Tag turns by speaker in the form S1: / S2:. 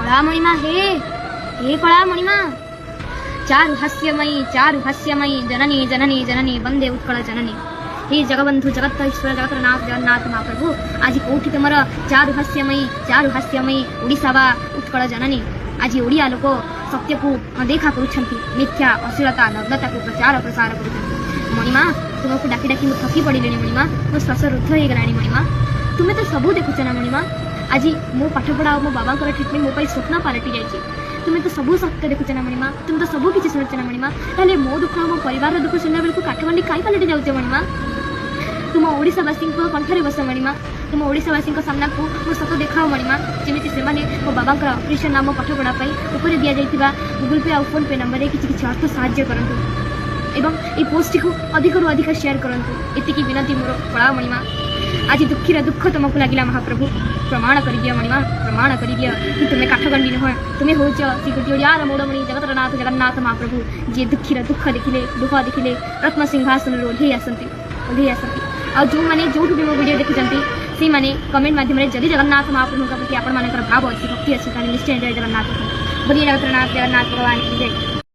S1: कला मणिमा हे कला मणिमा चारु हास्यमयी जननी जननी जननी वंदे उत्कल जननी। हे जगबंधु जगत ईश्वर जगतनाथ जगन्नाथ महाप्रभु आज कौटी तुम चारु हास्यमयी ओडिशा वा उत्कल जननी। आज ओडिया लोक सत्य को अनदेखा करुछंती, मिथ्या अश्लीलता नग्नता को प्रचार प्रसार करुछंती। मणिमा तुमको डाकी डाकी मु थकी पड़िलेनी मणिमा, मो श्वास रुद्ध हो गलानी मणिमा। तुम्हें तो सबू देखुच ना मणिमा, आज मो पाठपढ़ा और मो बाबा ट्रिटमेंट मो स्वप्न पलटि जाइए। तुम्हें तो सबू सत्य देखुच ना मणिमा, तुम तो सबू किसी शुणुच ना मणिमा। ताले मो दुख मो परिवार दुख शुणा बेलू काठमांडी कहीं पलटि जाऊे मणिमा। तुम ओडिशावासी कंठरे बस मणिमा, तुम ओडिशावासी सामना को मो सत देखाओ मणिमा, जमी से मो बाबा ऑपरेशन नाम पाठपढ़ा ऊपर दि जाइए गूगल पे और फोन पे नंबर किसी अर्थ साहाय्य करंतु एवं ये पोस्ट को अधिक रु अधिक शेयर करंतु। एतिकी विनती मोर कला मणिमा। आज दुखीर दुख तुमको लगिला महाप्रभु, प्रमाण कर दियो मणिमा, प्रमाण कर दियो कि तुम्हें काठगंडी नुह, तुम्हें हूँ श्री गोटियार मोड़मणि जगतनाथ जगन्नाथ महाप्रभु जी दुखीर दुख देखिले रत्न सिंहासन ओह्लई आसती और जो मैंने जो भी मो वीडियो देखुंट से मैंने कमेंट माध्यम जदि जगन्नाथ महाप्रभु प्रति आपण भाव अच्छी भक्ति अच्छी निश्चय जय जगन्नाथ बोलिए जगतनाथ जगन्नाथ भगवान की जय।